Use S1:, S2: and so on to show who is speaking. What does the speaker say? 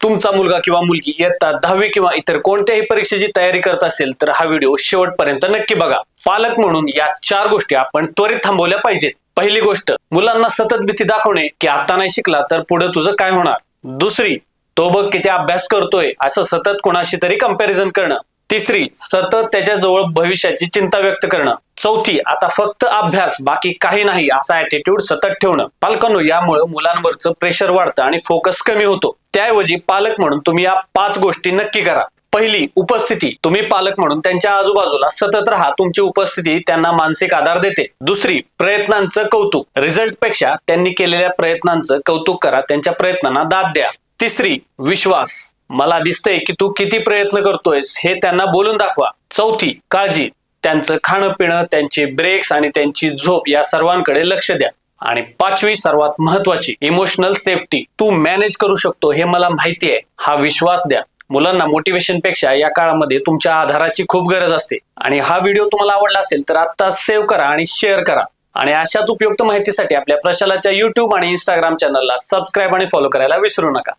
S1: तुमचा मुलगा किंवा मुलगी इयत्ता 10वी किंवा इतर कोणत्याही परीक्षेची तयारी करत असेल तर हा व्हिडिओ शेवटपर्यंत नक्की बघा. पालक म्हणून या 4 गोष्टी आपण त्वरित थांबवल्या पाहिजेत. पहिली गोष्ट, मुलांना सतत भीती दाखवणे की आता नाही शिकला तर पुढे तुझं काय होणार. दुसरी, तो बघ किती अभ्यास करतोय असं सतत कोणाशी तरी कंपॅरिझन करणं. तिसरी, सतत त्याच्या जवळ भविष्याची चिंता व्यक्त करणं. चौथी, आता फक्त अभ्यास बाकी काही नाही असा ऍटिट्यूड सतत ठेवणं. पालकांनो, यामुळे मुलांवरचं प्रेशर वाढतं आणि फोकस कमी होतो. त्याऐवजी पालक म्हणून तुम्ही या 5 गोष्टी नक्की करा. पहिली, उपस्थिती. तुम्ही पालक म्हणून त्यांच्या आजूबाजूला सतत राहा. तुमची उपस्थिती त्यांना मानसिक आधार देते. दुसरी, प्रयत्नांचं कौतुक. रिझल्ट पेक्षा त्यांनी केलेल्या प्रयत्नांचं कौतुक करा. त्यांच्या प्रयत्नांना दाद द्या. तिसरी, विश्वास. मला दिसतंय की तू किती प्रयत्न करतोयस हे त्यांना बोलून दाखवा. चौथी, काळजी. त्यांचं खाणं पिणं, त्यांचे ब्रेक्स आणि त्यांची झोप या सर्वांकडे लक्ष द्या. आणि 5वी, सर्वात महत्वाची, इमोशनल सेफ्टी. तू मॅनेज करू शकतो हे मला माहिती आहे हा विश्वास द्या. मुलांना मोटिवेशन पेक्षा या काळामध्ये तुमच्या आधाराची खूप गरज असते. आणि हा व्हिडिओ तुम्हाला आवडला असेल तर आता सेव्ह करा आणि शेअर करा. आणि अशाच उपयुक्त माहितीसाठी आपल्या प्रशालाच्या YouTube आणि Instagram चॅनलला सबस्क्राईब आणि फॉलो करायला विसरू नका.